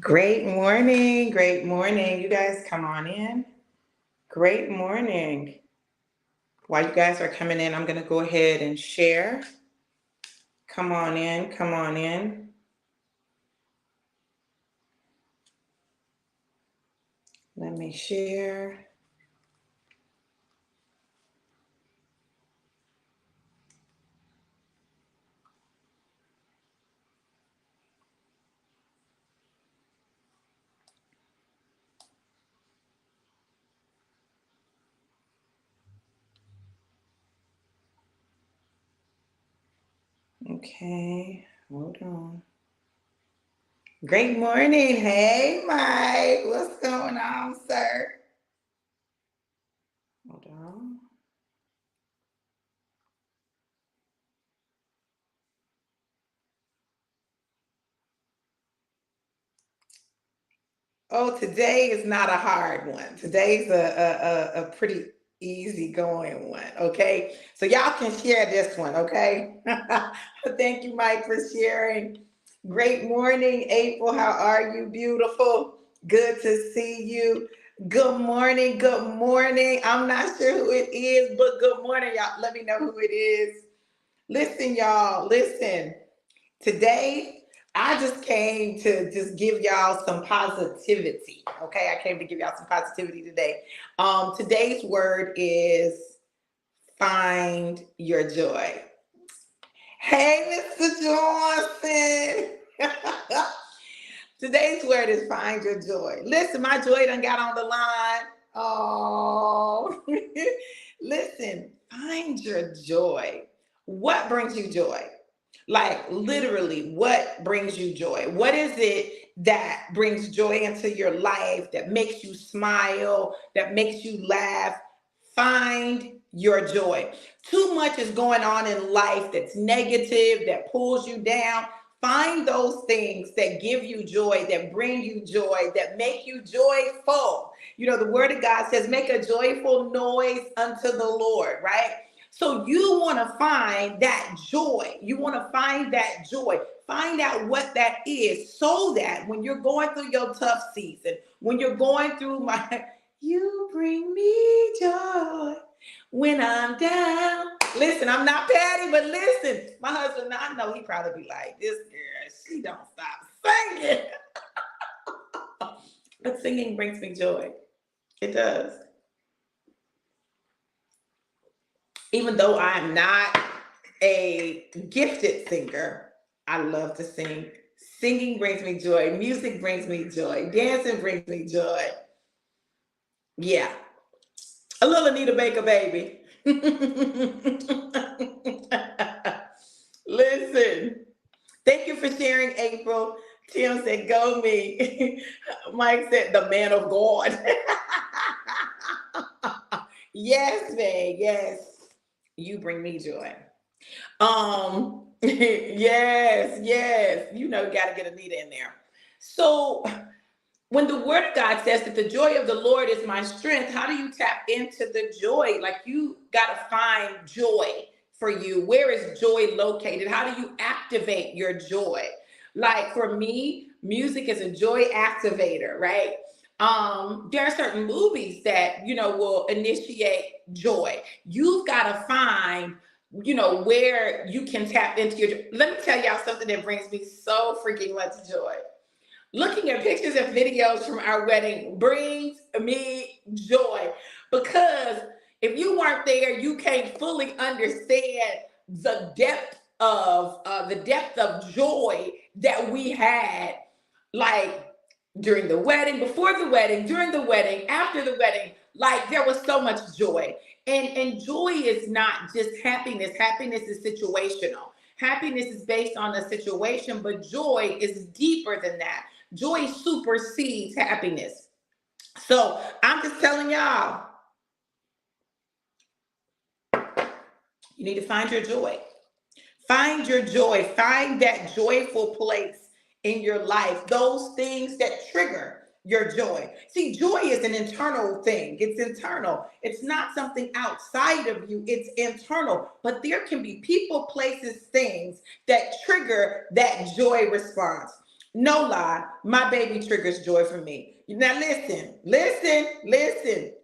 Great morning. Great morning. You guys come on in. Great morning. While you guys are coming in, I'm going to go ahead and share. Come on in. Come on in. Let me share. Okay. Hold on. Great morning. Hey, Mike. What's going on, sir? Hold on. Oh, today is not a hard one. Today's a pretty easy going one. Okay. So y'all can share this one. Okay. Thank you, Mike, for sharing. Great morning, April. How are you? Beautiful. Good to see you. Good morning. Good morning. I'm not sure who it is, but good morning, y'all. Let me know who it is. Listen, y'all. Listen. Today, I just came to just give y'all some positivity. Okay, I came to give y'all some positivity today. Today's word is find your joy. Hey, Mr. Johnson. Today's word is find your joy. Listen, my joy done got on the line. Oh, listen, find your joy. What brings you joy? Like literally, what brings you joy? What is it that brings joy into your life, that makes you smile, that makes you laugh? Find your joy. Too much is going on in life that's negative, that pulls you down. Find those things that give you joy, that bring you joy, that make you joyful. You know, the word of God says, make a joyful noise unto the Lord, right? So you want to find that joy. You want to find that joy. Find out what that is so that when you're going through your tough season, when you're going through you bring me joy when I'm down. Listen, I'm not Patty, but listen, my husband, I know he probably be like, this girl, she don't stop singing. But singing brings me joy. It does. Even though I'm not a gifted singer, I love to sing. Singing brings me joy. Music brings me joy. Dancing brings me joy. Yeah. A little Anita Baker, baby. Listen. Thank you for sharing, April. Tim said, go me. Mike said, the man of God. Yes, man. Yes. You bring me joy. Yes, yes. You know, you got to get Anita in there. So when the word of God says that the joy of the Lord is my strength, how do you tap into the joy? Like you got to find joy for you. Where is joy located? How do you activate your joy? Like for me, music is a joy activator, right? There are certain movies that, you know, will initiate joy. You've got to find, you know, where you can tap into your joy. Let me tell y'all something that brings me so freaking much joy. Looking at pictures and videos from our wedding brings me joy because if you weren't there, you can't fully understand the depth of joy that we had, like during the wedding, before the wedding, during the wedding, after the wedding. Like there was so much joy, and joy is not just happiness. Happiness is situational. Happiness is based on the situation, but joy is deeper than that. Joy supersedes happiness. So I'm just telling y'all, you need to find your joy. Find your joy. Find that joyful place in your life. Those things that trigger your joy. See, joy is an internal thing. It's internal. It's not something outside of you. It's internal. But there can be people, places, things that trigger that joy response. No lie, my baby triggers joy for me. Now listen.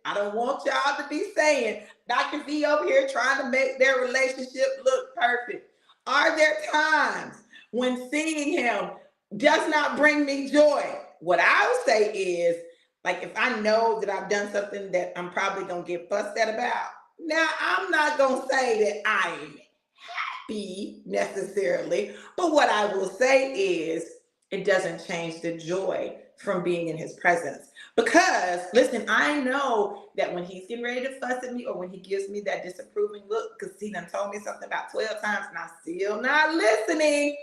I don't want y'all to be saying Dr. V over here trying to make their relationship look perfect. Are there times when seeing him does not bring me joy? What I'll say is, like, if I know that I've done something that I'm probably gonna get fussed at about, now I'm not gonna say that I'm happy necessarily, but what I will say is it doesn't change the joy from being in his presence. Because listen, I know that when he's getting ready to fuss at me or when he gives me that disapproving look, because he done told me something about 12 times and I'm still not listening,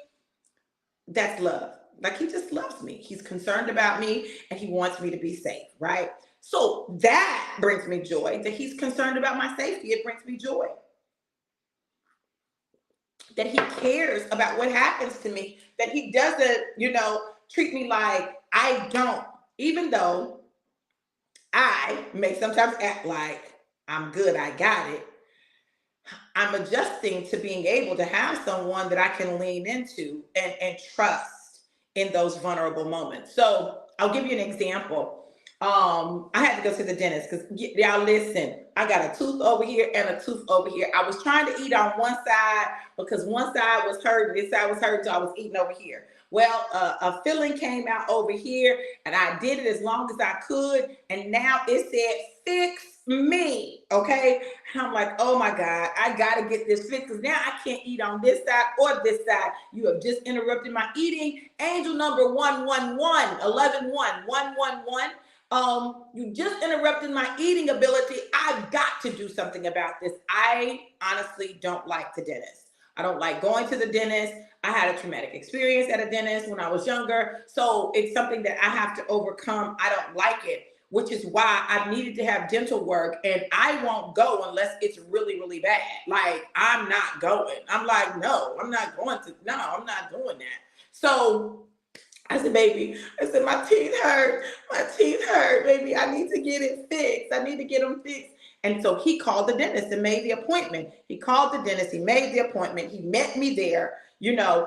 that's love. Like, he just loves me. He's concerned about me and he wants me to be safe, right? So that brings me joy. That he's concerned about my safety, it brings me joy. That he cares about what happens to me, that he doesn't, treat me like I don't, even though I may sometimes act like I'm good, I got it. I'm adjusting to being able to have someone that I can lean into and trust in those vulnerable moments. So I'll give you an example. I had to go to the dentist because y'all listen, I got a tooth over here and a tooth over here. I was trying to eat on one side because one side was hurt, this side was hurt, so I was eating over here. Well, a filling came out over here and I did it as long as I could. And now it said, fix me. Okay. And I'm like, oh my God, I got to get this fixed because now I can't eat on this side or this side. You have just interrupted my eating. Angel number 111, 111. You just interrupted my eating ability. I've got to do something about this. I honestly don't like the dentist. I don't like going to the dentist. I had a traumatic experience at a dentist when I was younger. So it's something that I have to overcome. I don't like it, which is why I've needed to have dental work. And I won't go unless it's really, really bad. Like, I'm not going. I'm like, no, I'm not going to. No, I'm not doing that. So I said, baby, my teeth hurt. My teeth hurt, baby. I need to get it fixed. I need to get them fixed. And so he called the dentist and made the appointment. He called the dentist. He made the appointment. He met me there,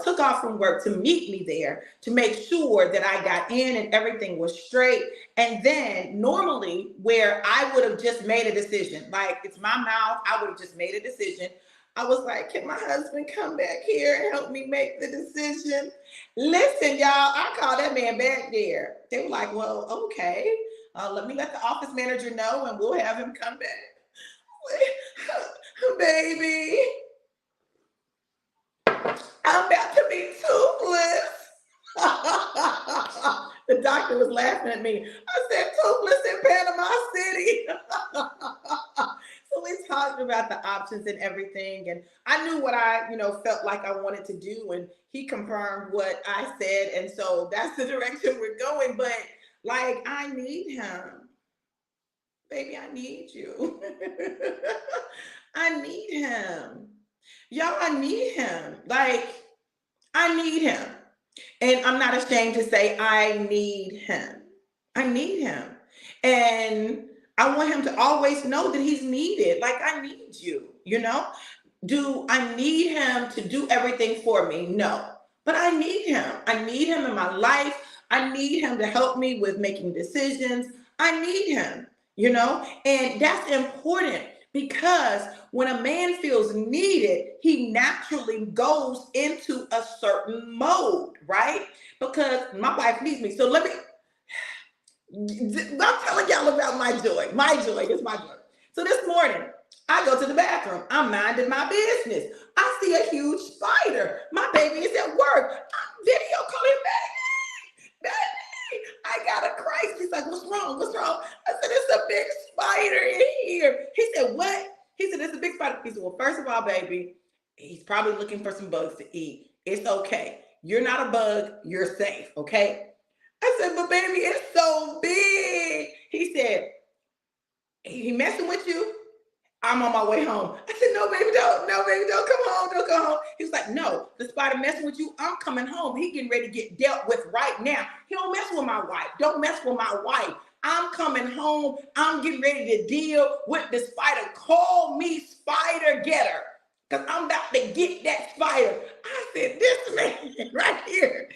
took off from work to meet me there to make sure that I got in and everything was straight. And then normally where I would have just made a decision, like it's my mouth, I would have just made a decision. I was like, can my husband come back here and help me make the decision? Listen, y'all, I called that man back there. They were like, well, okay. Let me let the office manager know and we'll have him come back. Baby, I'm about to be toothless. The doctor was laughing at me. I said, toothless in Panama City. So we talked about the options and everything. And I knew what I, felt like I wanted to do. And he confirmed what I said. And so that's the direction we're going. But like, I need him. Baby, I need you. I need him. Y'all, I need him. Like, I need him. And I'm not ashamed to say I need him. I need him. And I want him to always know that he's needed. Like, I need you, Do I need him to do everything for me? No. But I need him. I need him in my life. I need him to help me with making decisions. I need him, And that's important because when a man feels needed, he naturally goes into a certain mode, right? Because my wife needs me. So I'm telling y'all about my joy. My joy is my joy. So this morning, I go to the bathroom. I'm minding my business. I see a huge spider. My baby is at work. I'm video calling, baby, I got a crisis. He's like, what's wrong? What's wrong? I said, it's a big spider in here. He said, what? He said, it's a big spider. He said, well, first of all, baby, he's probably looking for some bugs to eat. It's okay. You're not a bug. You're safe, okay? I said, but baby, it's so big. He said, he messing with you? I'm on my way home. I said, no, baby, don't. No, baby, don't come home. Don't come home. He was like, no, the spider messing with you. I'm coming home. He getting ready to get dealt with right now. He don't mess with my wife. Don't mess with my wife. I'm coming home. I'm getting ready to deal with the spider. Call me Spider Getter because I'm about to get that spider. I said, this man right here.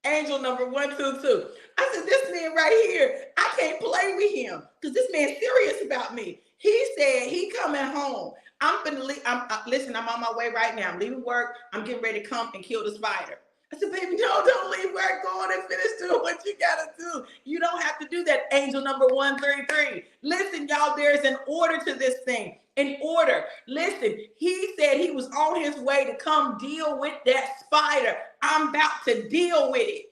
Angel number 122. I said, this man right here, I can't play with him because this man's serious about me. He said he coming home. I'm finna leave. Listen, I'm on my way right now. I'm leaving work. I'm getting ready to come and kill the spider. I said, baby, no, don't leave work. Go on and finish doing what you gotta do. You don't have to do that, angel number 133. Listen, y'all, there's an order to this thing. An order. Listen, he said he was on his way to come deal with that spider. I'm about to deal with it.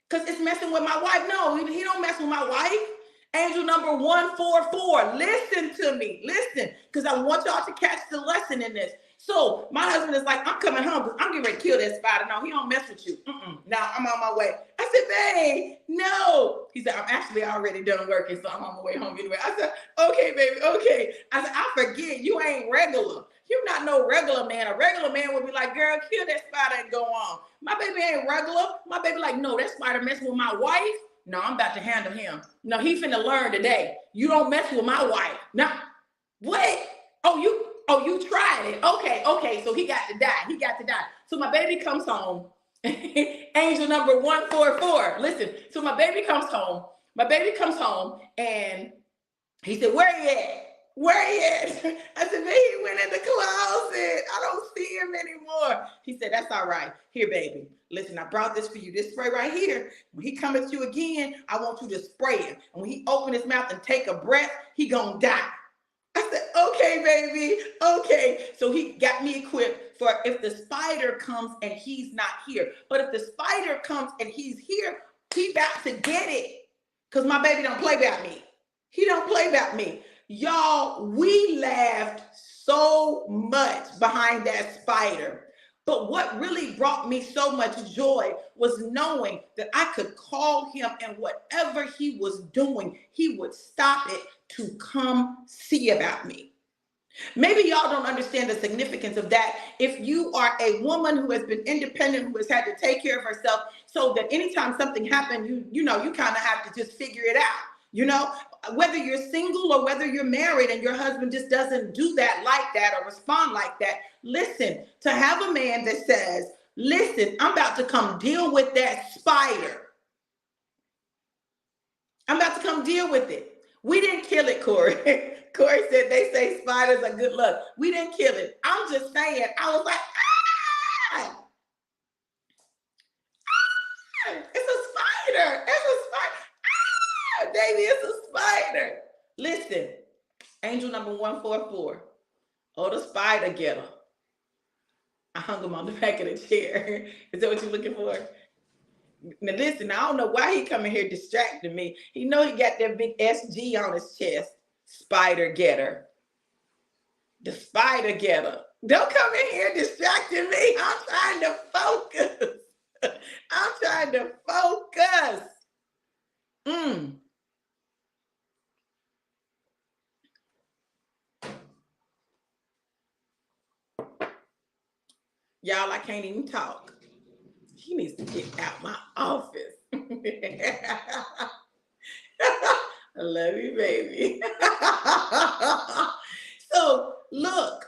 Because it's messing with my wife. No, he don't mess with my wife. Angel number 144. Listen to me. Listen, because I want y'all to catch the lesson in this. So my husband is like, I'm coming home because I'm getting ready to kill that spider. No, he don't mess with you. Now I'm on my way. I said, babe, no. He said, I'm actually already done working, so I'm on my way home anyway. I said, okay, baby, okay. I said, I forget, you ain't regular. You're not no regular man. A regular man would be like, girl, kill that spider and go on. My baby ain't regular. My baby like, no, that spider messing with my wife. No, I'm about to handle him. No, he finna learn today. You don't mess with my wife. Now, what? Oh, you tried it. Okay. So he got to die. So my baby comes home. Angel number 144. Listen, so my baby comes home. And he said, where he at? I said, man, he went in the closet. I don't see him anymore. He said, that's all right. Here, baby. Listen, I brought this for you. This spray right here. When he comes at you again, I want you to spray him. And when he open his mouth and take a breath, he gonna die. I said, okay, baby. Okay. So he got me equipped for if the spider comes and he's not here. But if the spider comes and he's here, he about to get it. Because my baby don't play about me. He don't play about me. Y'all, we laughed so much behind that spider. But what really brought me so much joy was knowing that I could call him and whatever he was doing, he would stop it to come see about me. Maybe y'all don't understand the significance of that. If you are a woman who has been independent, who has had to take care of herself, so that anytime something happens, you kind of have to just figure it out. Whether you're single or whether you're married and your husband just doesn't do that like that or respond like that. Listen, to have a man that says, listen, I'm about to come deal with that spider. I'm about to come deal with it. We didn't kill it, Corey. Corey said they say spiders are good luck. We didn't kill it. I'm just saying, I was like, it's a spider. Baby, it's a spider. Listen, angel number 144. Oh, the spider getter. I hung him on the back of the chair. Is that what you're looking for? Now listen, I don't know why he coming here distracting me. He know he got that big SG on his chest. Spider getter. The spider getter. Don't come in here distracting me. I'm trying to focus. Y'all, I can't even talk. He needs to get out my office. I love you, baby. So look,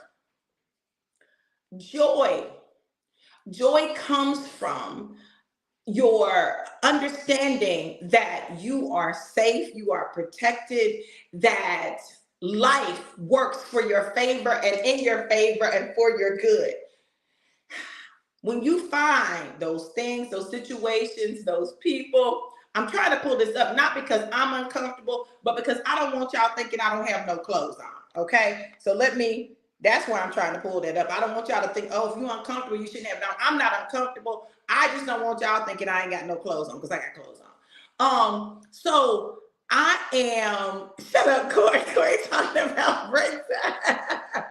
joy comes from your understanding that you are safe, you are protected, that life works for your favor and in your favor and for your good. When you find those things, those situations, those people, I'm trying to pull this up, not because I'm uncomfortable, but because I don't want y'all thinking I don't have no clothes on, okay? So that's why I'm trying to pull that up. I don't want y'all to think, oh, if you're uncomfortable, you shouldn't have no. I'm not uncomfortable. I just don't want y'all thinking I ain't got no clothes on because I got clothes on. So I am, shut up, Corey talking about break time.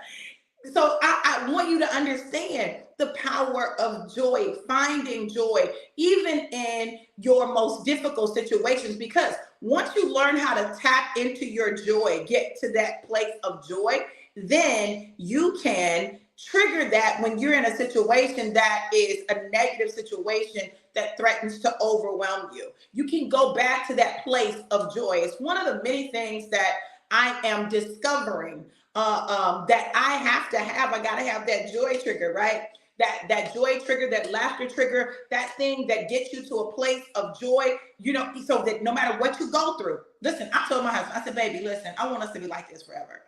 So I want you to understand the power of joy, finding joy, even in your most difficult situations, because once you learn how to tap into your joy, get to that place of joy, then you can trigger that when you're in a situation that is a negative situation that threatens to overwhelm you. You can go back to that place of joy. It's one of the many things that I am discovering that I have to have. I got to have that joy trigger, right? that joy trigger, that laughter trigger, that thing that gets you to a place of joy, so that no matter what you go through. Listen, I told my husband, I said, baby, listen, I want us to be like this forever.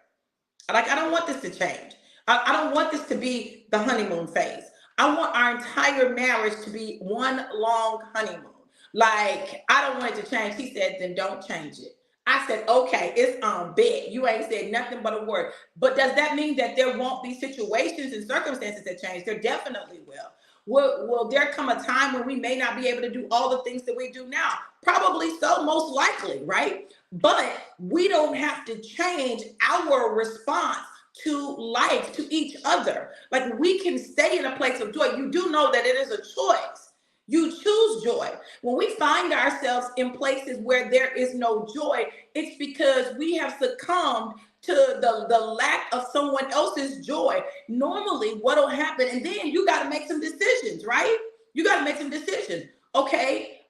Like, I don't want this to change. I don't want this to be the honeymoon phase. I want our entire marriage to be one long honeymoon. Like, I don't want it to change. He said, then don't change it. I said, okay, it's on bed. You ain't said nothing but a word. But does that mean that there won't be situations and circumstances that change? There definitely will. Will there come a time when we may not be able to do all the things that we do now? Probably so, most likely, right? But we don't have to change our response to life, to each other. Like, we can stay in a place of joy. You do know that it is a choice. You choose joy. When we find ourselves in places where there is no joy, it's because we have succumbed to the lack of someone else's joy. Normally, what'll happen, and then you got to make some decisions, right? You got to make some decisions. Okay,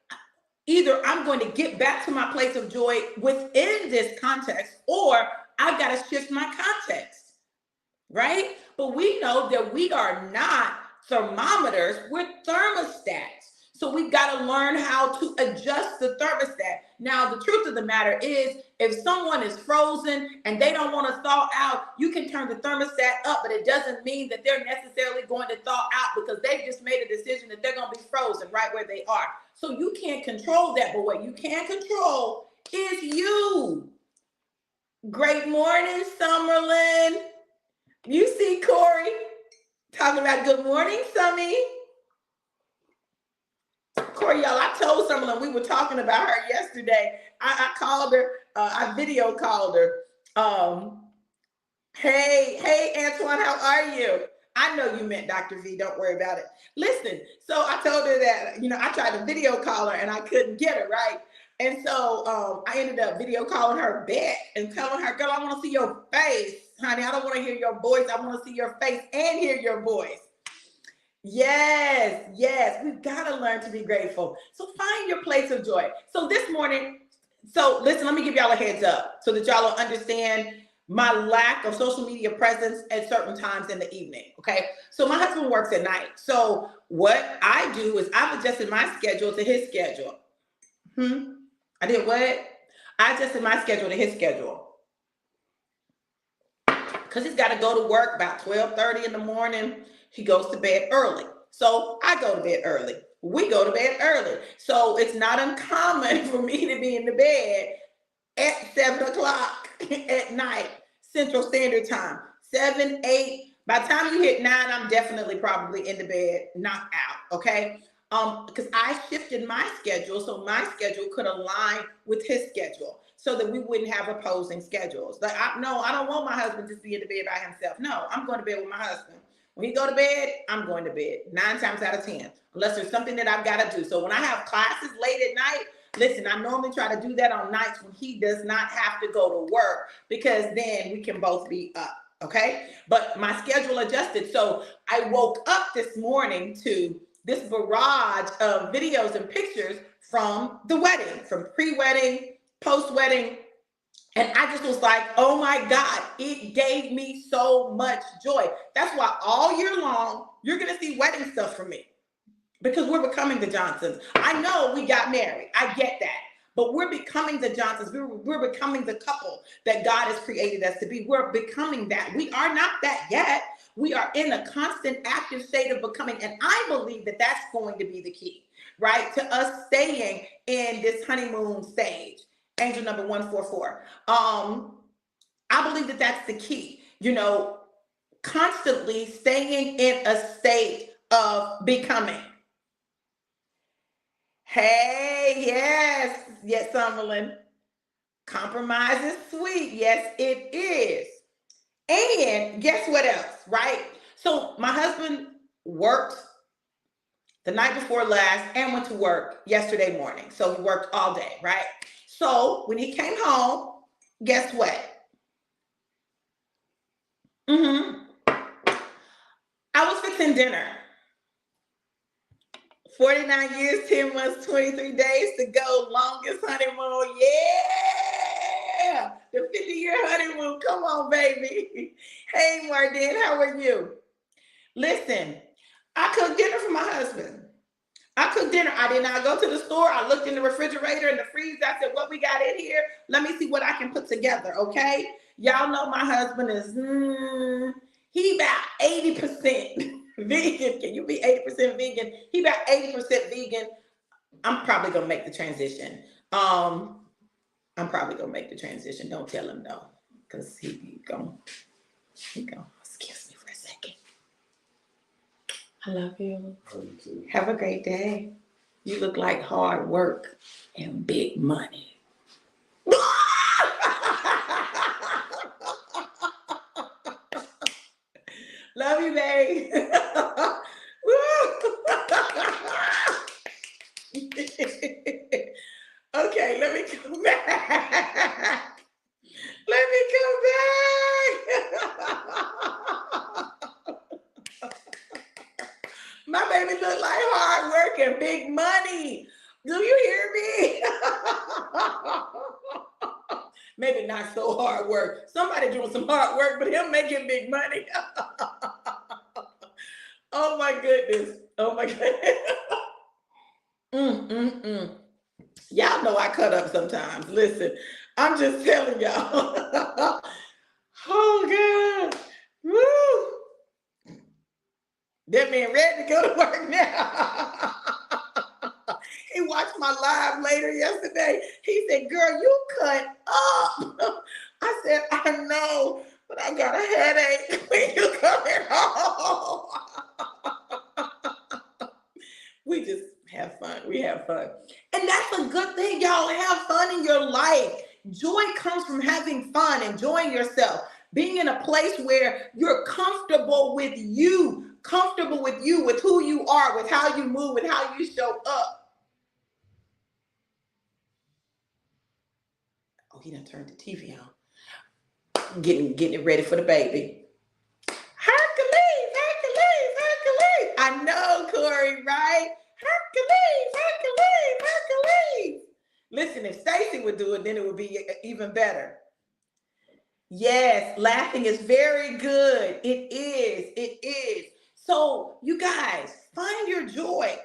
either I'm going to get back to my place of joy within this context, or I've got to shift my context, right? But we know that we are not thermometers, we're thermostats. So we've got to learn how to adjust the thermostat. Now, the truth of the matter is, if someone is frozen and they don't want to thaw out, you can turn the thermostat up, but it doesn't mean that they're necessarily going to thaw out, because they've just made a decision that they're going to be frozen right where they are. So you can't control that, but what you can control is you. Great morning, Summerlin. You see Corey talking about good morning, Summy. Corey, y'all, I told Summerlin, we were talking about her yesterday. I called her, I video called her. Hey, Antoine, how are you? I know you meant Dr. V, don't worry about it. Listen, so I told her that, I tried to video call her and I couldn't get her, right? And so I ended up video calling her back and telling her, girl, I want to see your face, honey. I don't want to hear your voice. I want to see your face and hear your voice. Yes, we've got to learn to be grateful. So find your place of joy. So this morning, listen, let me give y'all a heads up so that y'all will understand my lack of social media presence at certain times in the evening, okay? So my husband works at night. So what I do is I've adjusted my schedule to his schedule. I did what? I adjusted my schedule to his schedule. Because he's got to go to work about 12:30 in the morning. He goes to bed early. So I go to bed early. We go to bed early. So it's not uncommon for me to be in the bed at 7 o'clock at night, Central Standard Time. 7, 8. By the time you hit 9, I'm definitely probably in the bed, knocked out, okay? Because I shifted my schedule so my schedule could align with his schedule, so that we wouldn't have opposing schedules. Like, I don't want my husband just be in the bed by himself. No, I'm going to bed with my husband. When he go to bed, I'm going to bed 9 times out of 10, unless there's something that I've got to do. So when I have classes late at night, listen, I normally try to do that on nights when he does not have to go to work, because then we can both be up, okay? But my schedule adjusted. So I woke up this morning to this barrage of videos and pictures from the wedding, from pre-wedding, post-wedding. And I just was like, oh my God, it gave me so much joy. That's why all year long, you're going to see wedding stuff from me, because we're becoming the Johnsons. I know we got married. I get that. But we're becoming the Johnsons. We're becoming the couple that God has created us to be. We're becoming that. We are not that yet. We are in a constant active state of becoming. And I believe that that's going to be the key, right? To us staying in this honeymoon stage. Angel number 144. I believe that that's the key, constantly staying in a state of becoming. Hey, yes, Summerlin. Compromise is sweet. Yes, it is. And guess what else, right? So my husband worked the night before last and went to work yesterday morning. So he worked all day, right? So when he came home, guess what? I was fixing dinner. 49 years, 10 months, 23 days to go. Longest honeymoon. Yeah. The 50-year honeymoon. Come on, baby. Hey, Martin, how are you? Listen, I cooked dinner for my husband. I cooked dinner. I did not go to the store. I looked in the refrigerator and the freezer. I said, what we got in here? Let me see what I can put together, okay? Y'all know my husband is, he about 80% vegan. Can you be 80% vegan? He about 80% vegan. I'm probably going to make the transition. I'm probably going to make the transition. Don't tell him no, because he go. Excuse me for a second. I love you. Have a great day. You look like hard work and big money. Love you, babe. Okay, let me come back. Let me come back. My baby look like hard work and big money. Do you hear me? Maybe not so hard work. Somebody doing some hard work, but him making big money. Oh my goodness. Oh my goodness. Y'all know I cut up sometimes. Listen, I'm just telling y'all. Oh God. Woo. That man ready to go to work now. He watched my live later yesterday. He said, girl, you cut up. I said, I know, but I got a headache when you coming home. We just have fun. We have fun. And that's a good thing, y'all. Have fun in your life. Joy comes from having fun, enjoying yourself, being in a place where you're comfortable with you, with who you are, with how you move, with how you show up. Oh, he done turned the TV on. Getting it ready for the baby. Hercules. I know, Corey, right? Hercules. Listen, if Stacy would do it, then it would be even better. Yes, laughing is very good. It is. So you guys, find your joy.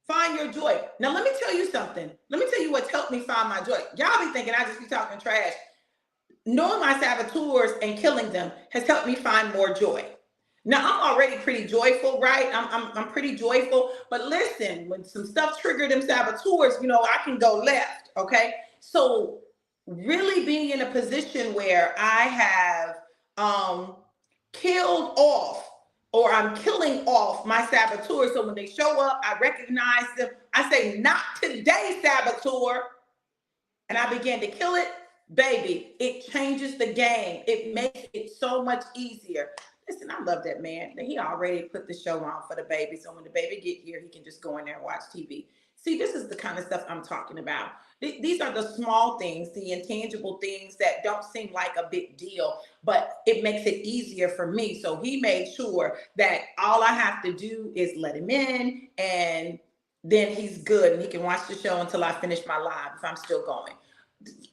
Find your joy. Now, let me tell you something. Let me tell you what's helped me find my joy. Y'all be thinking I just be talking trash. Knowing my saboteurs and killing them has helped me find more joy. Now, I'm already pretty joyful, right? I'm pretty joyful. But listen, when some stuff triggered them saboteurs, I can go left, okay? So really being in a position where I have killed off, or I'm killing off my saboteurs. So when they show up, I recognize them. I say, not today, saboteur. And I begin to kill it. Baby, it changes the game. It makes it so much easier. Listen, I love that man. He already put the show on for the baby. So when the baby get here, he can just go in there and watch TV. See, this is the kind of stuff I'm talking about. These are the small things, the intangible things that don't seem like a big deal, but it makes it easier for me. So he made sure that all I have to do is let him in, and then he's good and he can watch the show until I finish my live if I'm still going.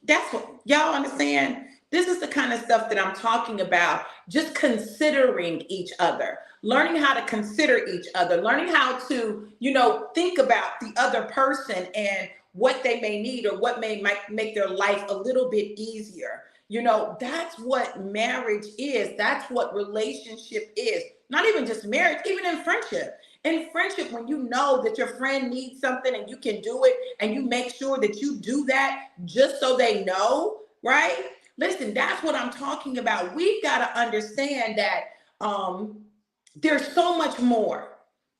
That's what y'all understand. This is the kind of stuff that I'm talking about. Just considering each other, learning how to consider each other, learning how to, think about the other person and what they may need or what might make their life a little bit easier. That's what marriage is. That's what relationship is. Not even just marriage, even in friendship. In friendship, when you know that your friend needs something and you can do it, and you make sure that you do that just so they know, right? Listen, that's what I'm talking about. We've got to understand that there's so much more.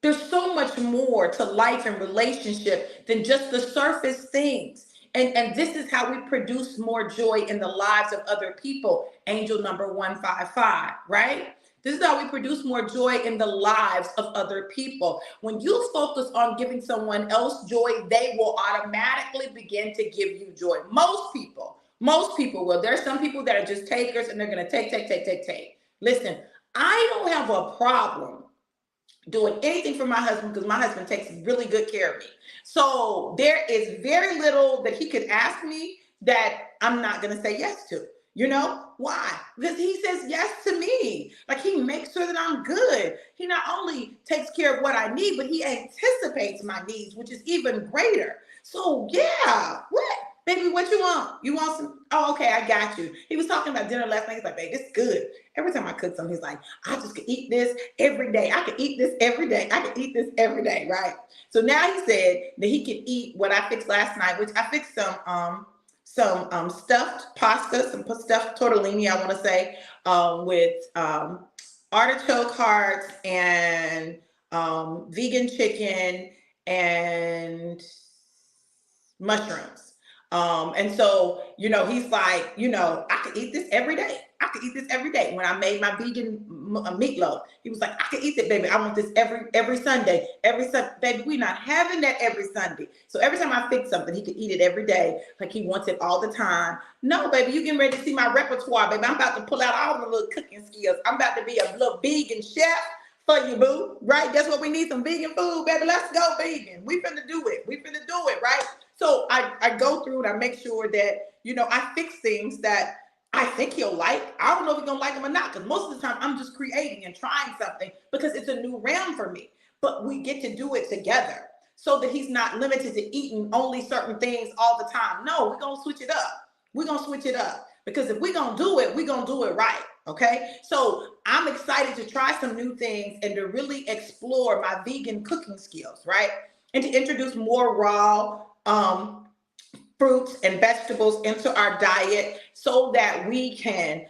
There's so much more to life and relationship than just the surface things. And this is how we produce more joy in the lives of other people. Angel number 155, right? This is how we produce more joy in the lives of other people. When you focus on giving someone else joy, they will automatically begin to give you joy. Most people will. There are some people that are just takers, and they're going to take. Listen, I don't have a problem doing anything for my husband because my husband takes really good care of me. So there is very little that he could ask me that I'm not going to say yes to. You know why? Because he says yes to me. Like, he makes sure that I'm good. He not only takes care of what I need, but he anticipates my needs, which is even greater. So yeah, what? Baby, what you want? You want some? Oh, okay, I got you. He was talking about dinner last night. He's like, babe, it's good. Every time I cook something, he's like, I just could eat this every day. I could eat this every day. I could eat this every day, right? So now he said that he could eat what I fixed last night, which I fixed some stuffed pasta, some stuffed tortellini, I want to say, with artichoke hearts and vegan chicken and mushrooms. And so, he's like, I could eat this every day. I could eat this every day. When I made my vegan meatloaf, he was like, I could eat it, baby. I want this every Sunday. Every Sunday, baby, we're not having that every Sunday. So every time I fix something, he could eat it every day. Like, he wants it all the time. No, baby, you getting ready to see my repertoire, baby. I'm about to pull out all the little cooking skills. I'm about to be a little vegan chef for you, boo. Right? That's what we need, some vegan food, baby. Let's go vegan. We finna do it. We finna do it, right? So I go through and I make sure that, I fix things that I think he'll like. I don't know if he's gonna like them or not, because most of the time I'm just creating and trying something because it's a new realm for me. But we get to do it together so that he's not limited to eating only certain things all the time. No, we're gonna switch it up. We're gonna switch it up. Because if we're gonna do it, we're gonna do it right. Okay. So I'm excited to try some new things and to really explore my vegan cooking skills, right? And to introduce more raw fruits and vegetables into our diet so that we can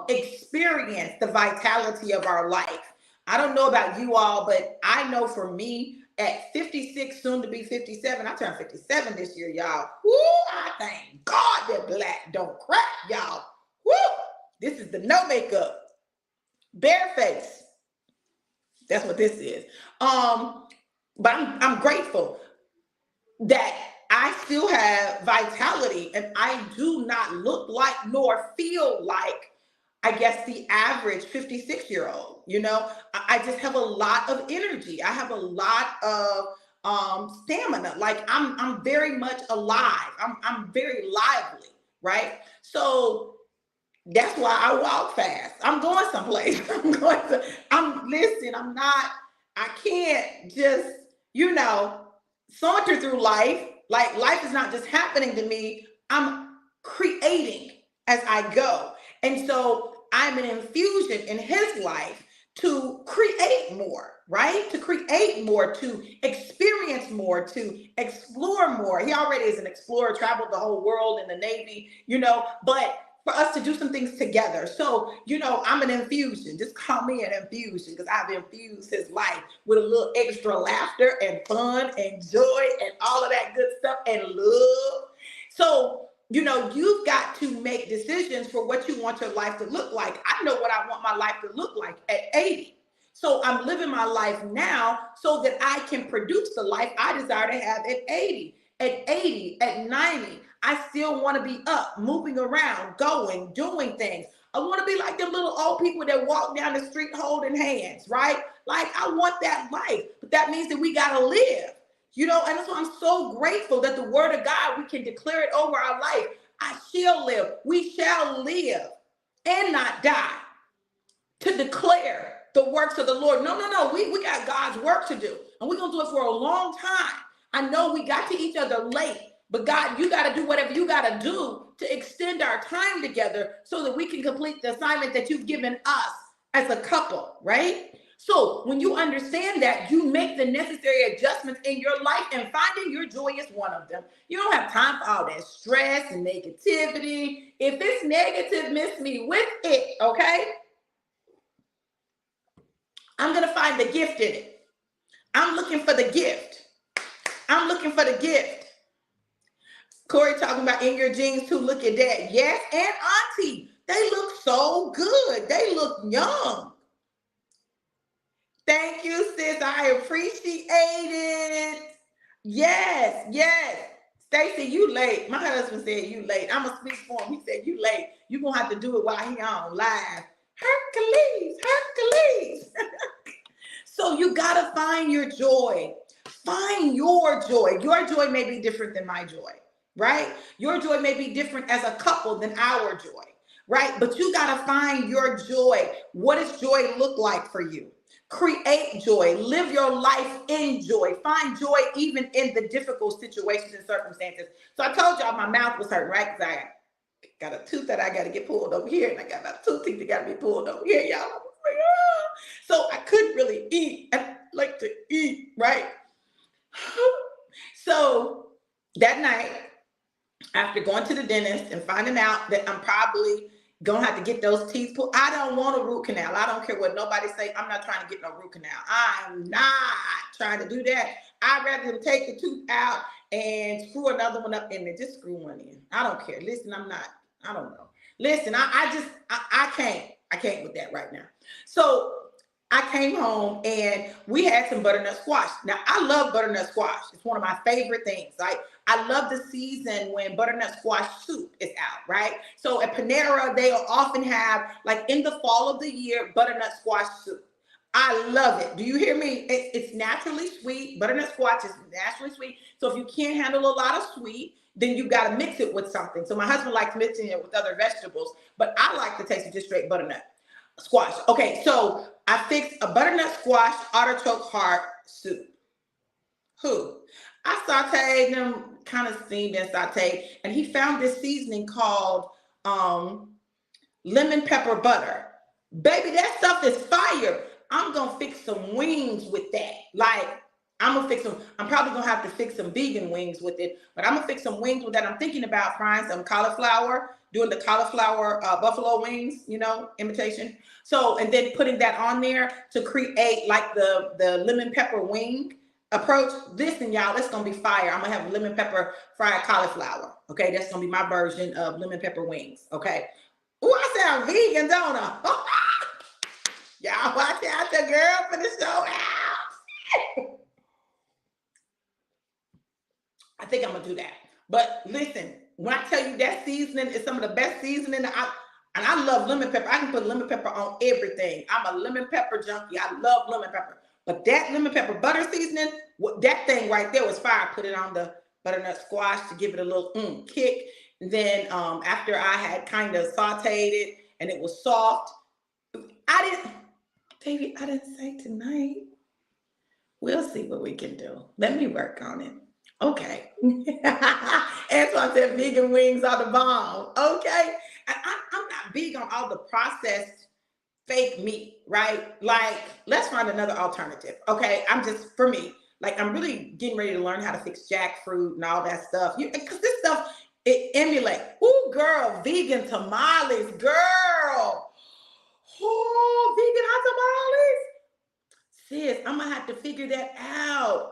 experience the vitality of our life. I don't know about you all, but I know for me at 56, soon to be 57, I turned 57 this year, y'all. Woo, I thank God that black don't crack, y'all. Woo, this is the no makeup, bare face. That's what this is. But I'm grateful that I still have vitality and I do not look like nor feel like, I guess, the average 56-year-old. I just have a lot of energy. I have a lot of stamina. Like, I'm very much alive. I'm very lively, right? So that's why I walk fast. I'm going someplace. I can't just, saunter through life. Like, life is not just happening to me. I'm creating as I go. And so I'm an infusion in his life to create more, right? To create more, to experience more, to explore more. He already is an explorer, traveled the whole world in the Navy, but for us to do some things together. So, I'm an infusion. Just call me an infusion because I've infused his life with a little extra laughter and fun and joy and all of that good stuff and love. So, you've got to make decisions for what you want your life to look like. I know what I want my life to look like at 80. So I'm living my life now so that I can produce the life I desire to have at 80. At 80, at 90, I still want to be up, moving around, going, doing things. I want to be like them little old people that walk down the street holding hands, right? Like, I want that life, but that means that we got to live, and that's why I'm so grateful that the word of God, we can declare it over our life. I shall live. We shall live and not die to declare the works of the Lord. No. We got God's work to do, and we're going to do it for a long time. I know we got to each other late, but God, you got to do whatever you got to do to extend our time together so that we can complete the assignment that you've given us as a couple, right? So when you understand that, you make the necessary adjustments in your life, and finding your joy is one of them. You don't have time for all that stress and negativity. If it's negative, miss me with it, okay? I'm going to find the gift in it. I'm looking for the gift. I'm looking for the gift. Corey talking about in your jeans too. Look at that. Yes, and Auntie, they look so good. They look young. Thank you, sis. I appreciate it. Yes. Stacy, you late. My husband said you late. I'm going to speak for him. He said you late. You're going to have to do it while he on live. Hercules. So you got to find your joy. Find your joy. Your joy may be different than my joy, right? Your joy may be different as a couple than our joy. right? But you got to find your joy. What does joy look like for you? Create joy. Live your life in joy. Find joy even in the difficult situations and circumstances. So I told y'all my mouth was hurting, right? Because I got a tooth that I got to get pulled over here, and I got about 2 teeth that got to be pulled over here, y'all. I was like, oh. So I couldn't really eat. I like to eat, right? So that night, after going to the dentist and finding out that I'm probably gonna have to get those teeth pulled, I don't want a root canal. I don't care what nobody say. I'm not trying to get no root canal. I'm not trying to do that. I'd rather them take the tooth out and screw another one up in there. Just screw one in. I don't care. Listen, I don't know. Listen, I can't with that right now. So I came home and we had some butternut squash. Now, I love butternut squash. It's one of my favorite things. Like, I love the season when butternut squash soup is out, right? So at Panera, they'll often have, like in the fall of the year, butternut squash soup. I love it. Do you hear me? It's naturally sweet. Butternut squash is naturally sweet. So if you can't handle a lot of sweet, then you got to mix it with something. So my husband likes mixing it with other vegetables, but I like the taste of just straight butternut squash. Okay, so I fixed a butternut squash artichoke heart soup. I sauteed them, kind of steamed and sauteed, and he found this seasoning called lemon pepper butter. Baby, that stuff is fire. I'm gonna fix some wings with that. Like, I'm probably gonna have to fix some vegan wings with it, but I'm gonna fix some wings with that. I'm thinking about frying some cauliflower, doing the cauliflower buffalo wings, imitation. So, and then putting that on there to create like the lemon pepper wing approach. Listen, y'all, it's gonna be fire. I'm gonna have lemon pepper fried cauliflower. Okay, that's gonna be my version of lemon pepper wings. Okay. Oh, I sound vegan, don't I? Y'all watch out, the girl for the show out. I think I'm gonna do that. But listen, when I tell you that seasoning is some of the best seasoning, and I love lemon pepper. I can put lemon pepper on everything. I'm a lemon pepper junkie. I love lemon pepper. But that lemon pepper butter seasoning, that thing right there was fire. I put it on the butternut squash to give it a little kick. And then after I had kind of sauteed it and it was soft, Davey, I didn't say tonight. We'll see what we can do. Let me work on it. Okay. Antoine said vegan wings are the bomb. Okay. I'm not big on all the processed fake meat, right? Like, let's find another alternative. Okay. For me, like, I'm really getting ready to learn how to fix jackfruit and all that stuff. Because this stuff, it emulates. Ooh, girl, vegan tamales, girl. Oh, vegan hot tamales. Sis, I'm going to have to figure that out.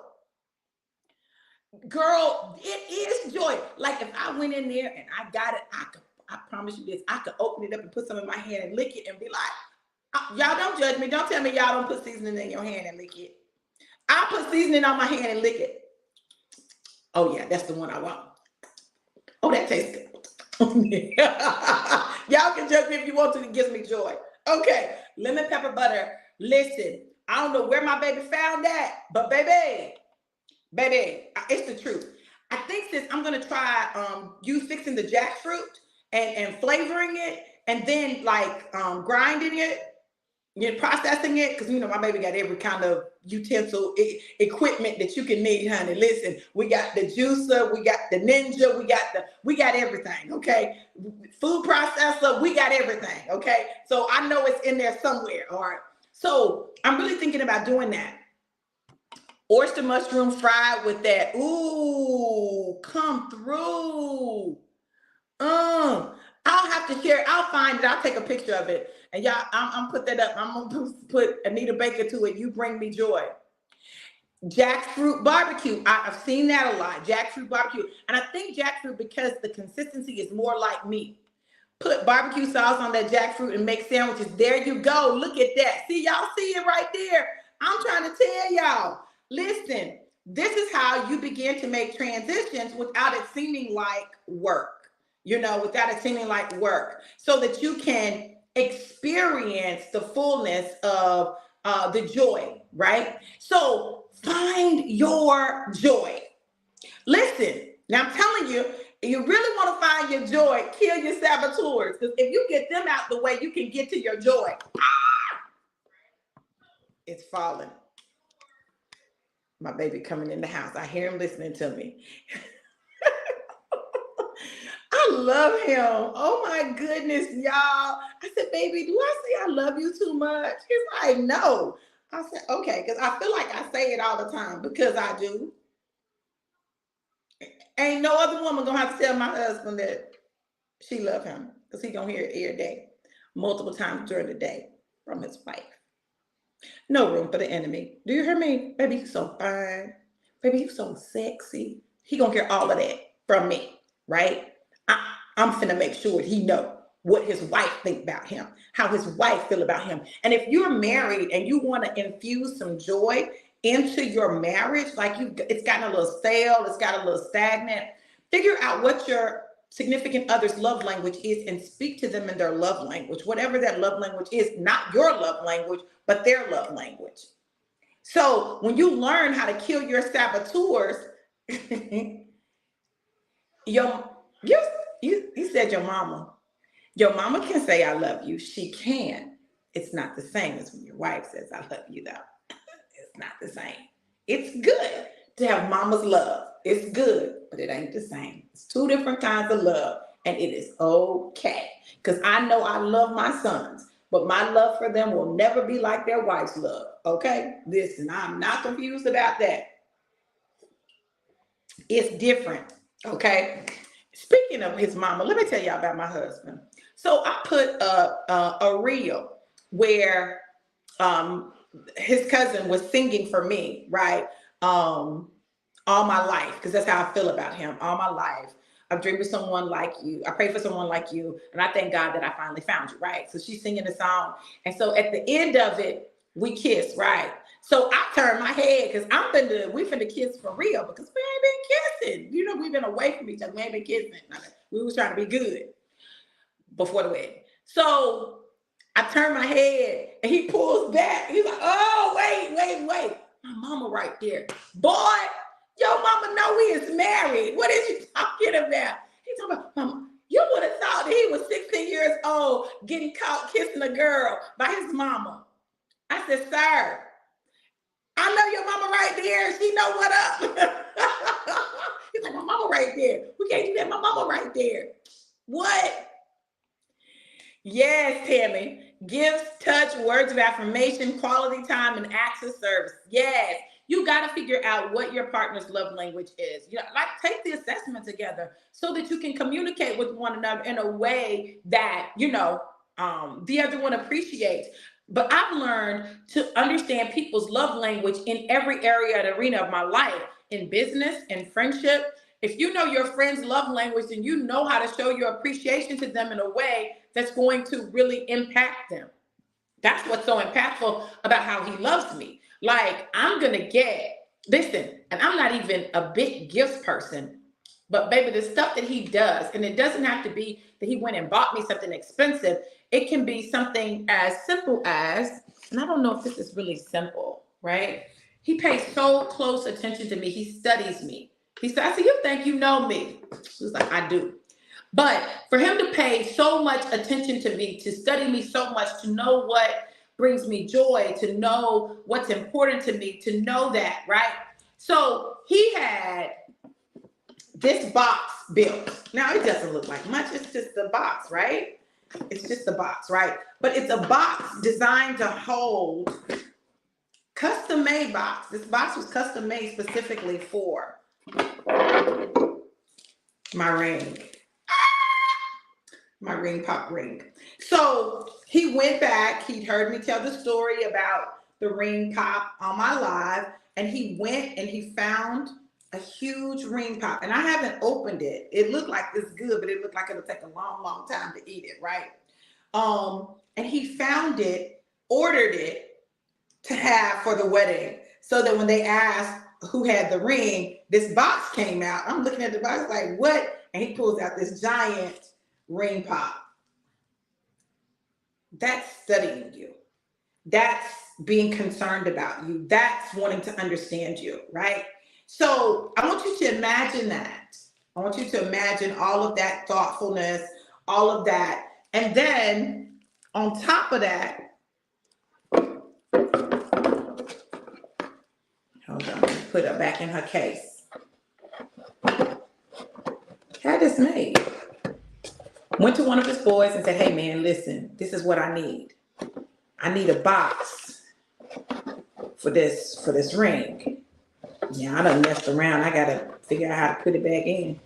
Girl, it is joy. Like, if I went in there and I got it, I promise you this, I could open it up and put some in my hand and lick it and be like, y'all don't judge me. Don't tell me y'all don't put seasoning in your hand and lick it. I put seasoning on my hand and lick it. Oh yeah, that's the one I want. Oh, that tastes good. Y'all can judge me if you want to. It gives me joy. Okay, lemon pepper butter. Listen, I don't know where my baby found that, but baby, it's the truth. I think sis, I'm gonna try you fixing the jackfruit and flavoring it, and then like grinding it, processing it, because my baby got every kind of utensil equipment that you can need, honey. Listen, we got the juicer, we got the ninja, we got everything. Okay, food processor, we got everything. Okay, so I know it's in there somewhere. All right, so I'm really thinking about doing that. Oyster mushroom fried with that. Ooh, come through. I'll have to share. I'll find it. I'll take a picture of it. And y'all, I'm put that up. I'm gonna put Anita Baker to it. You bring me joy. Jackfruit barbecue. I've seen that a lot. Jackfruit barbecue. And I think jackfruit, because the consistency is more like meat. Put barbecue sauce on that jackfruit and make sandwiches. There you go. Look at that. See, y'all see it right there. I'm trying to tell y'all. Listen, this is how you begin to make transitions without it seeming like work, without it seeming like work, so that you can experience the fullness of the joy, right? So find your joy. Listen, now I'm telling you, You really want to find your joy, kill your saboteurs. Because if you get them out the way, you can get to your joy. It's falling. My baby coming in the house. I hear him listening to me. I love him. Oh my goodness, y'all. I said, baby, do I say I love you too much? He's like, no. I said, okay, because I feel like I say it all the time because I do. Ain't no other woman gonna have to tell my husband that she love him because he gonna hear it every day, multiple times during the day from his wife. No room for the enemy. Do you hear me? Baby, you so fine. Baby, you so sexy. He gonna hear all of that from me, right? I'm finna make sure he know what his wife think about him, how his wife feel about him. And if you're married and you want to infuse some joy into your marriage, like it's gotten a little stale, it's got a little stagnant, figure out what your significant other's love language is and speak to them in their love language, whatever that love language is, not your love language, but their love language. So when you learn how to kill your saboteurs, you said your mama. Your mama can say I love you. She can. It's not the same as when your wife says I love you, though. It's not the same. It's good to have mama's love. It's good, but it ain't the same. It's two different kinds of love, and it is okay. Because I know I love my sons, but my love for them will never be like their wife's love. Okay? Listen, I'm not confused about that. It's different. Okay? Speaking of his mama, let me tell y'all about my husband. So I put a reel where his cousin was singing for me, right? All my life, because that's how I feel about him. All my life, I've dreamed of someone like you. I pray for someone like you, and I thank God that I finally found you, right? So she's singing the song, and so at the end of it, we kiss, right? So I turned my head because we finna kiss for real because we ain't been kissing. You know, we've been away from each other. We ain't been kissing. We was trying to be good before the wedding. So I turned my head and he pulls back. He's like, oh, wait. My mama right there. Boy, your mama know he is married. What is you talking about? He's talking about, mama, you would have thought that he was 16 years old getting caught kissing a girl by his mama. I said, sir, I know your mama right there. She know what up. He's like, my mama right there. We can't do that. My mama right there. What? Yes, Tammy. Gifts, touch, words of affirmation, quality time, and acts of service. Yes. You got to figure out what your partner's love language is. You know, like take the assessment together so that you can communicate with one another in a way that, the other one appreciates. But I've learned to understand people's love language in every area and arena of my life, in business, in friendship. If you know your friend's love language, then you know how to show your appreciation to them in a way that's going to really impact them. That's what's so impactful about how he loves me. Like, I'm going to listen, and I'm not even a big gifts person, but baby, the stuff that he does, and it doesn't have to be that he went and bought me something expensive. It can be something as simple as, and I don't know if this is really simple, right? He pays so close attention to me. He studies me. He said, I said, you think you know me? He was like, I do. But for him to pay so much attention to me, to study me so much, to know what brings me joy, to know what's important to me, to know that, right? So he had this box built. Now, it doesn't look like much. It's just a box, right? It's just a box, right? But it's a box designed to hold custom-made box. This box was custom-made specifically for my ring. My ring pop ring. So he went back. He'd heard me tell the story about the ring pop on my live, and he went and he found a huge ring pop. And I haven't opened it. It looked like it's good, but it looked like it'll take a long, long time to eat it, right? And he found it, ordered it to have for the wedding, so that when they asked who had the ring, this box came out. I'm looking at the box like, what? And he pulls out this giant ring pop. That's studying you. That's being concerned about you. That's wanting to understand you, right? So I want you to imagine that I want you to imagine all of that thoughtfulness, all of that. And then on top of that, hold on, put her back in her case. Had this made. Went to one of his boys and said, hey man, listen, this is what I need. I need a box for this ring. Yeah, I done messed around. I gotta figure out how to put it back in.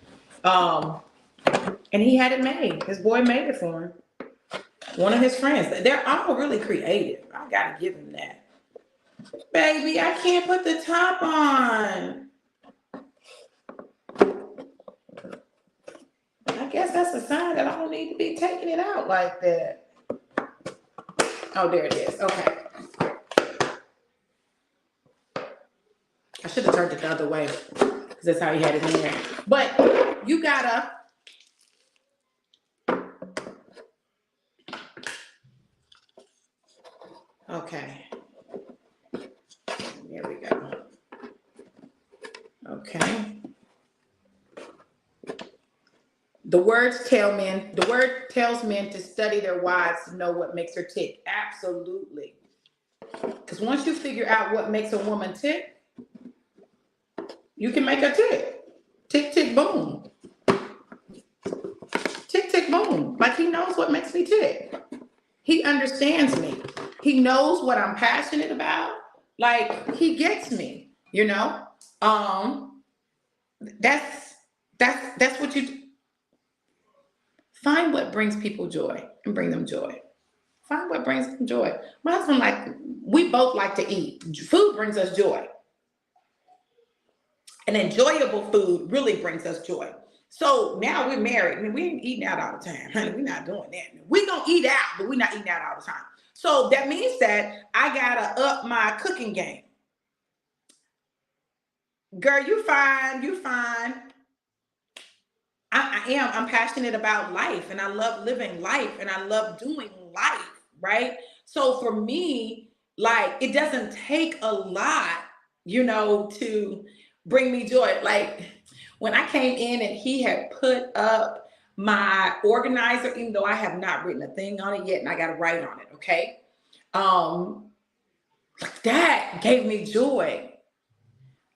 And he had it made. His boy made it for him. One of his friends. They're all really creative. I gotta give him that. Baby, I can't put the top on. I guess that's a sign that I don't need to be taking it out like that. Oh, there it is. Okay. I should have turned it the other way because that's how he had it in there. But you gotta okay. There we go. Okay. The word tells men to study their wives to know what makes her tick. Absolutely. Because once you figure out what makes a woman tick, you can make her tick. Tick, tick, boom. Tick, tick, boom. Like he knows what makes me tick. He understands me. He knows what I'm passionate about. Like he gets me, you know? That's what you do. Find what brings people joy and bring them joy. Find what brings them joy. My husband, we both like to eat. Food brings us joy. And enjoyable food really brings us joy. So now we're married. I mean, we ain't eating out all the time, honey. We're not doing that. We're going to eat out, but we're not eating out all the time. So that means that I got to up my cooking game. Girl, you fine. You fine. I am. I'm passionate about life and I love living life and I love doing life, right? So for me, it doesn't take a lot, to bring me joy. Like when I came in and he had put up my organizer, even though I have not written a thing on it yet and I got to write on it, okay? That gave me joy.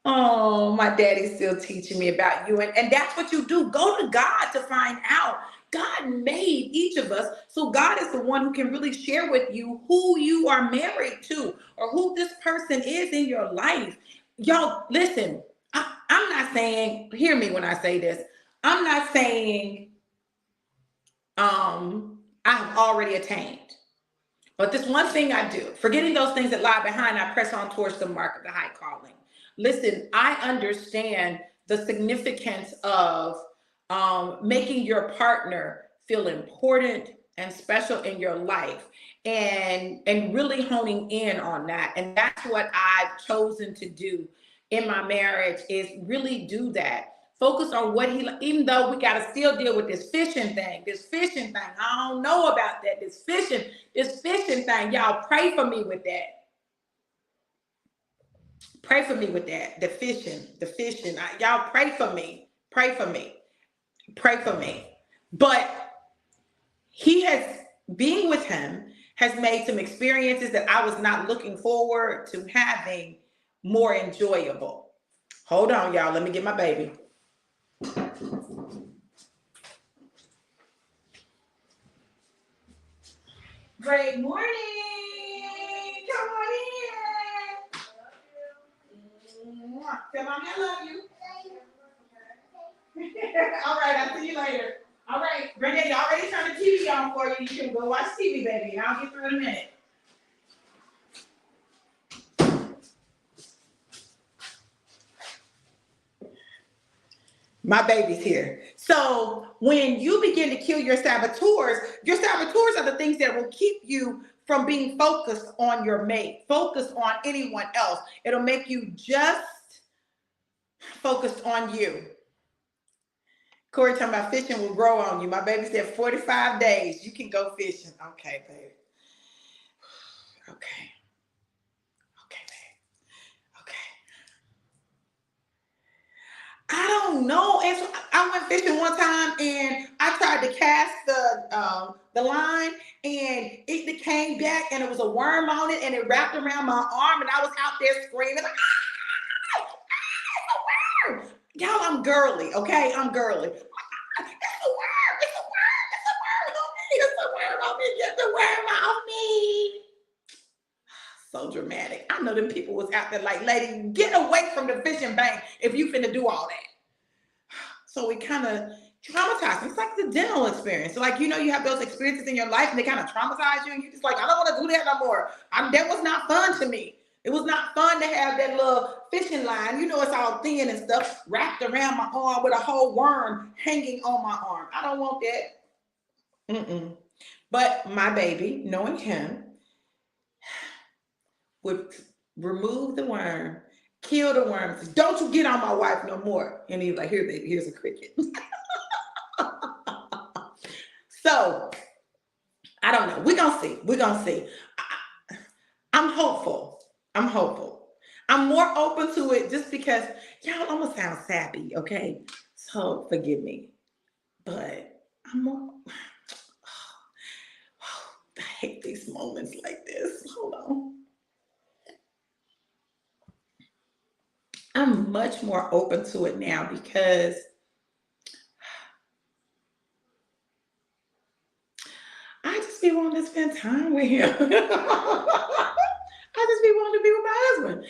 Oh, my daddy's still teaching me about you. And that's what you do. Go to God to find out. God made each of us. So God is the one who can really share with you who you are married to or who this person is in your life. Y'all, listen, I'm not saying, hear me when I say this. I'm not saying I have already attained. But this one thing I do, forgetting those things that lie behind, I press on towards the mark of the high calling. Listen, I understand the significance of making your partner feel important and special in your life and really honing in on that. And that's what I've chosen to do in my marriage is really do that. Focus on what even though we got to still deal with this fishing thing, I don't know about that. This fishing thing, y'all pray for me with that. Pray for me with that. The fishing. Y'all pray for me. Pray for me. But being with him has made some experiences that I was not looking forward to having more enjoyable. Hold on, y'all. Let me get my baby. Great morning. Come on in. Tell mommy I love you. All right, I'll see you later. All right, Granddaddy already turned the TV on for you. You can go watch TV, baby, and I'll get through in a minute. My baby's here. So when you begin to kill your saboteurs are the things that will keep you from being focused on your mate, focused on anyone else. It'll make you just focused on you. Corey talking about fishing will grow on you. My baby said 45 days. You can go fishing. Okay, babe. Okay. Okay, babe. Okay. I don't know. And so I went fishing one time and I tried to cast the line and it came back and it was a worm on it and it wrapped around my arm and I was out there screaming, y'all, I'm girly, okay? I'm girly. It's a worm, it's a worm, it's a worm on me, it's a worm on me, get the worm off me. So dramatic. I know them people was out there like, lady, get away from the fishing bank if you finna do all that. So it kind of traumatized me. It's like the dental experience. So like, you have those experiences in your life and they kind of traumatize you and you just like, I don't want to do that no more. That was not fun to me. It was not fun to have that little fishing line, it's all thin and stuff, wrapped around my arm with a whole worm hanging on my arm. I don't want that. Mm-mm. But my baby, knowing him, would remove the worm, kill the worm. Don't you get on my wife no more. And he was like, here, baby, here's a cricket. So, I don't know. We're going to see. We're going to see. I'm hopeful. I'm more open to it just because, y'all, I'm going to sound sappy, okay? So, forgive me. But I'm more... I hate these moments like this. Hold on. I'm much more open to it now because I just be wanting to spend time with him. I just be wanting to be with my husband.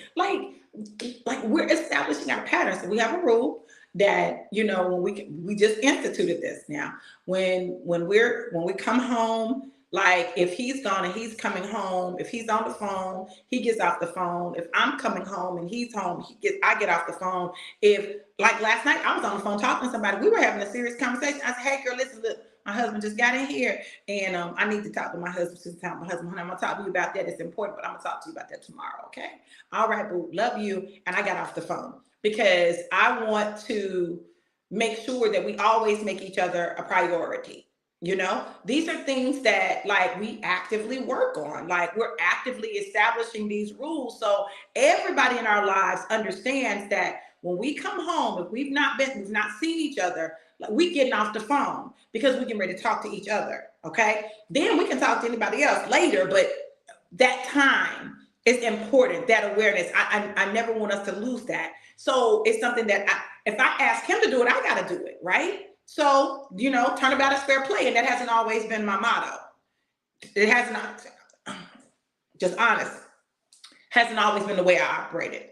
Like we're establishing our patterns. We have a rule that when we just instituted this now. When we come home, like if he's gone and he's coming home, if he's on the phone, he gets off the phone. If I'm coming home and he's home, I get off the phone. If like last night I was on the phone talking to somebody, we were having a serious conversation. I said, hey girl, listen, look, my husband just got in here and I need to talk to my husband. I'm gonna talk to you about that. It's important, but I'm gonna talk to you about that tomorrow. Okay. All right, boo, love you. And I got off the phone because I want to make sure that we always make each other a priority. These are things that like we actively work on. Like we're actively establishing these rules. So everybody in our lives understands that when we come home, if we've not seen each other, like we getting off the phone because we getting ready to talk to each other. Okay. Then we can talk to anybody else later, but that time is important, that awareness. I never want us to lose that. So it's something that if I ask him to do it, I got to do it. Right. So, turnabout is fair play. And that hasn't always been my motto. It has not, just honest, hasn't always been the way I operated.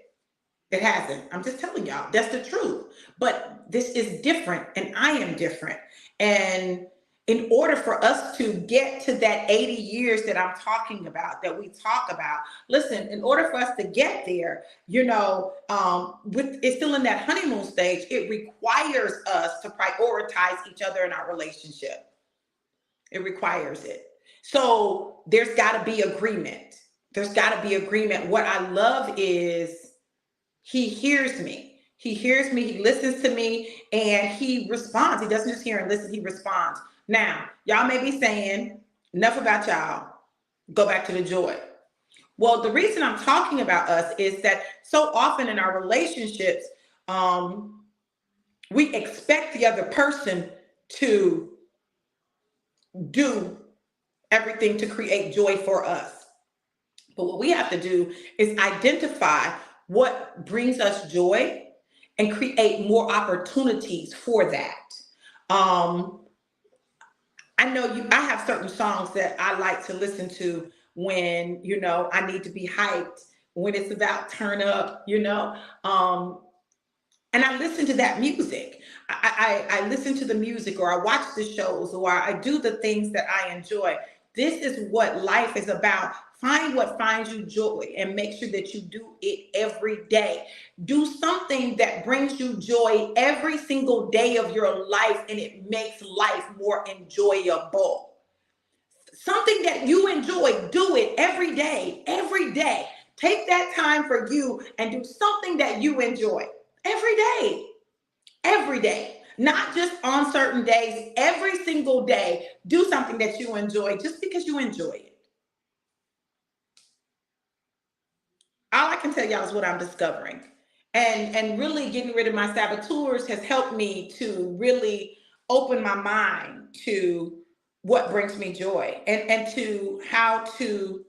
It hasn't. I'm just telling y'all, that's the truth. But this is different and I am different. And in order for us to get to that 80 years that I'm talking about, that we talk about, listen, in order for us to get there, it's still in that honeymoon stage, it requires us to prioritize each other in our relationship. It requires it. So there's got to be agreement. What I love is he hears me. He listens to me, and he responds. He doesn't just hear and listen, he responds. Now, y'all may be saying, enough about y'all. Go back to the joy. Well, the reason I'm talking about us is that so often in our relationships, we expect the other person to do everything to create joy for us. But what we have to do is identify what brings us joy and create more opportunities for that. I know I have certain songs that I like to listen to when, I need to be hyped, when it's about turn up, and I listen to that music. I listen to the music, or I watch the shows, or I do the things that I enjoy. This is what life is about. Find what finds you joy and make sure that you do it every day. Do something that brings you joy every single day of your life, and it makes life more enjoyable. Something that you enjoy, do it every day, every day. Take that time for you and do something that you enjoy every day, not just on certain days, every single day. Do something that you enjoy just because you enjoy it. All I can tell y'all is what I'm discovering. And really getting rid of my saboteurs has helped me to really open my mind to what brings me joy, and to how to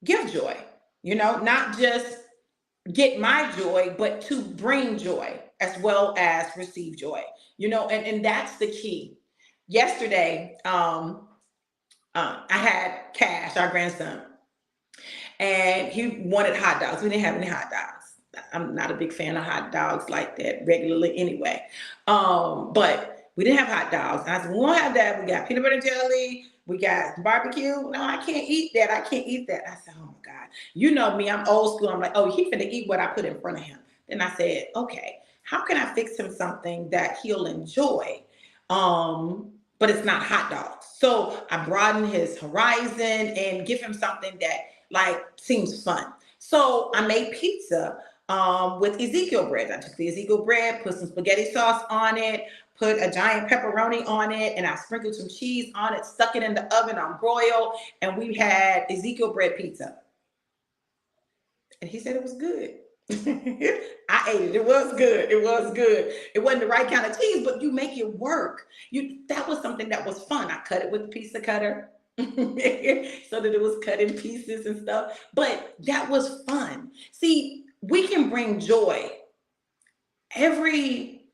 give joy, not just get my joy, but to bring joy as well as receive joy, and that's the key. Yesterday, I had Cash, our grandson, and he wanted hot dogs. We didn't have any hot dogs. I'm not a big fan of hot dogs like that regularly anyway. But we didn't have hot dogs. And I said, we won't have that. We got peanut butter and jelly. We got barbecue. No, I can't eat that. I can't eat that. I said, oh my God. You know me, I'm old school. I'm like, oh, he finna eat what I put in front of him. Then I said, okay, how can I fix him something that he'll enjoy? But it's not hot dogs. So I broaden his horizon and give him something that like seems fun. So I made pizza with Ezekiel bread. I took the Ezekiel bread, put some spaghetti sauce on it, put a giant pepperoni on it, and I sprinkled some cheese on it, stuck it in the oven on broil, and we had Ezekiel bread pizza. And he said it was good. I ate it. It was good. It was good. It wasn't the right kind of cheese, but you make it work. That was something that was fun. I cut it with a pizza cutter so that it was cut in pieces and stuff. But that was fun. See, we can bring joy. Every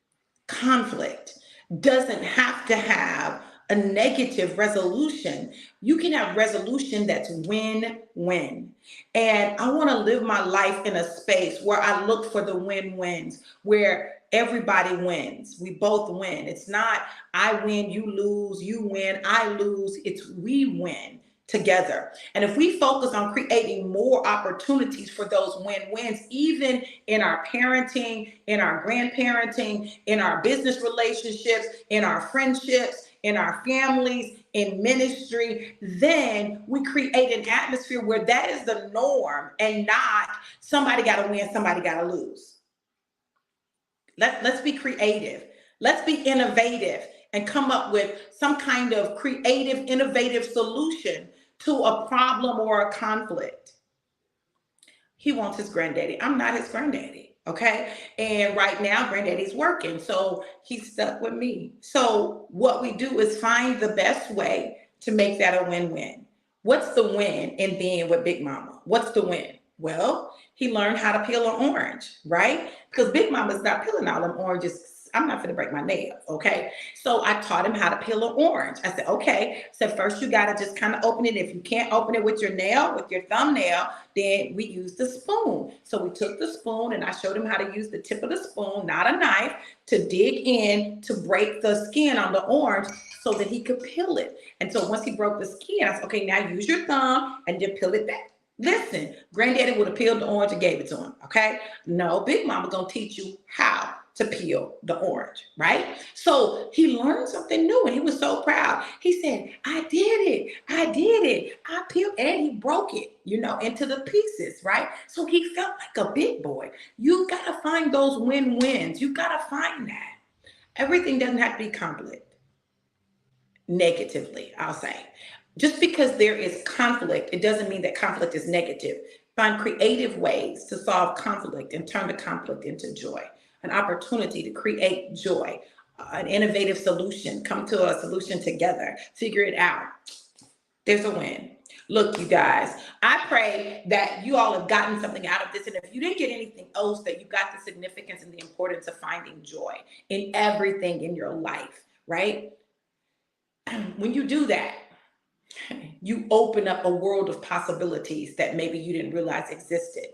conflict doesn't have to have a negative resolution. You can have resolution that's win-win. And I want to live my life in a space where I look for the win-wins, where everybody wins. We both win. It's not I win, you lose, you win, I lose. It's we win together. And if we focus on creating more opportunities for those win-wins, even in our parenting, in our grandparenting, in our business relationships, in our friendships, in our families, in ministry, then we create an atmosphere where that is the norm and not somebody got to win, somebody got to lose. Let's be creative. Let's be innovative and come up with some kind of creative, innovative solution to a problem or a conflict. He wants his granddaddy. I'm not his granddaddy, okay? And right now, granddaddy's working, so he's stuck with me. So what we do is find the best way to make that a win-win. What's the win in being with Big Mama? What's the win? Well, he learned how to peel an orange, right? Because Big Mama's not peeling all them oranges. I'm not going to break my nails, okay? So I taught him how to peel an orange. I said, okay. So first you got to just kind of open it. If you can't open it with your nail, with your thumbnail, then we use the spoon. So we took the spoon and I showed him how to use the tip of the spoon, not a knife, to dig in to break the skin on the orange so that he could peel it. And so once he broke the skin, I said, okay, now use your thumb and just peel it back. Listen, granddaddy would have peeled the orange and gave it to him, okay? No, Big Mama gonna teach you how to peel the orange, right? So he learned something new and he was so proud. He said, I did it. I peeled and he broke it, into the pieces, right? So he felt like a big boy. You gotta find those win-wins. You gotta find that. Everything doesn't have to be conflict. Negatively, I'll say. Just because there is conflict, it doesn't mean that conflict is negative. Find creative ways to solve conflict and turn the conflict into joy. An opportunity to create joy, an innovative solution, come to a solution together, figure it out. There's a win. Look, you guys, I pray that you all have gotten something out of this. And if you didn't get anything else, that you got the significance and the importance of finding joy in everything in your life, right? When you do that, you open up a world of possibilities that maybe you didn't realize existed.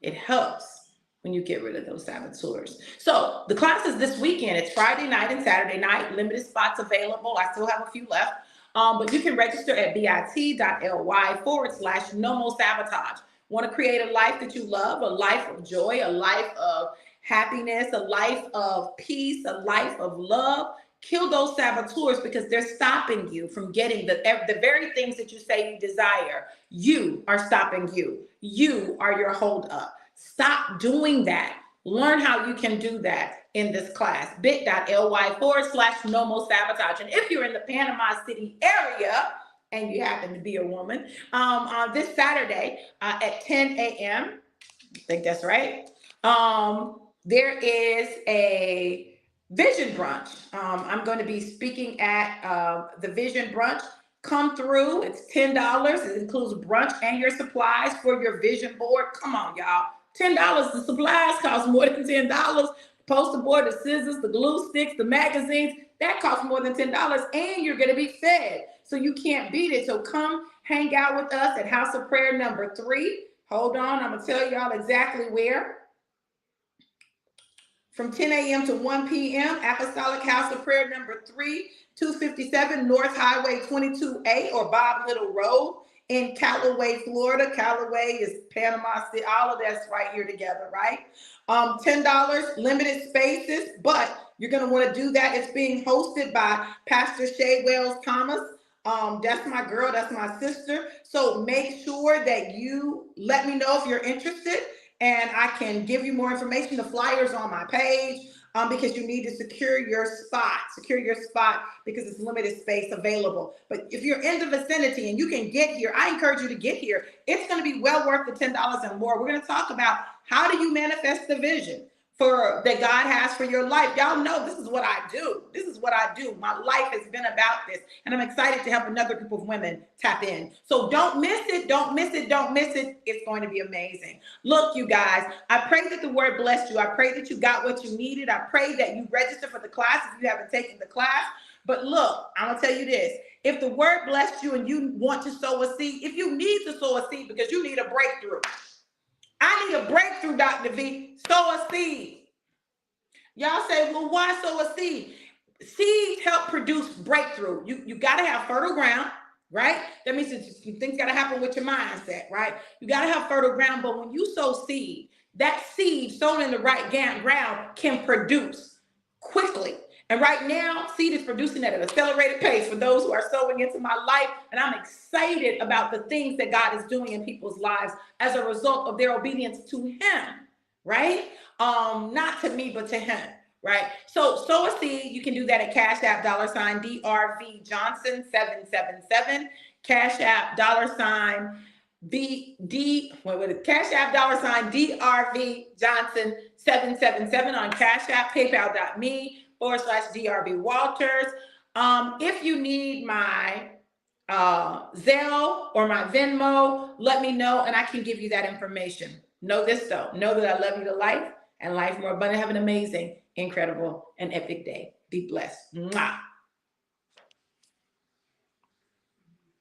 It helps when you get rid of those saboteurs. So the classes this weekend, it's Friday night and Saturday night, limited spots available. I still have a few left, but you can register at bit.ly/no-more-sabotage. Want to create a life that you love, a life of joy, a life of happiness, a life of peace, a life of love. Kill those saboteurs because they're stopping you from getting the very things that you say you desire. You are stopping you. You are your hold up. Stop doing that. Learn how you can do that in this class. bit.ly/no-more-sabotage. And if you're in the Panama City area and you happen to be a woman, on this Saturday at 10 a.m., I think that's right. There is a vision brunch. I'm going to be speaking at the vision brunch. Come through. It's $10. It includes brunch and your supplies for your vision board. Come on, y'all. $10. The supplies cost more than $10. Poster board, the scissors, the glue sticks, the magazines, that costs more than $10. And you're going to be fed. So you can't beat it. So come hang out with us at House of Prayer number 3. Hold on. I'm going to tell y'all exactly where. From 10 a.m. to 1 p.m., Apostolic House of Prayer number 3, 257 North Highway 22A or Bob Little Road in Callaway, Florida. Callaway is Panama City. All of that's right here together, right? $10, limited spaces, but you're going to want to do that. It's being hosted by Pastor Shay Wells Thomas. That's my girl. That's my sister. So make sure that you let me know if you're interested, and I can give you more information. The flyer's on my page because you need to secure your spot. Secure your spot because it's limited space available. But if you're in the vicinity and you can get here, I encourage you to get here. It's going to be well worth the $10 and more. We're going to talk about how do you manifest the vision for that God has for your life. Y'all know this is what I do. This is what I do. My life has been about this, and I'm excited to help another group of women tap in. So don't miss it. Don't miss it. Don't miss it. It's going to be amazing. Look, you guys, I pray that the word blessed you. I pray that you got what you needed. I pray that you register for the class if you haven't taken the class. But look, I'm going to tell you this. If the word blessed you and you want to sow a seed, if you need to sow a seed because you need a breakthrough, I need a breakthrough, Dr. V. Sow a seed. Y'all say, well, why sow a seed? Seeds help produce breakthrough. You got to have fertile ground, right? That means that things got to happen with your mindset, right? You got to have fertile ground. But when you sow seed, that seed sown in the right ground can produce quickly. And right now, seed is producing at an accelerated pace for those who are sowing into my life. And I'm excited about the things that God is doing in people's lives as a result of their obedience to him, right? Not to me, but to him, right? So sow a seed. You can do that at Cash App $DRV Johnson 777. Cash App $Cash App $DRV Johnson 777 on Cash App, PayPal.me/DRB Walters. If you need my Zelle or my Venmo, let me know and I can give you that information. Know this though, know that I love you to life and life more abundant. Have an amazing, incredible, and epic day. Be blessed. Mwah.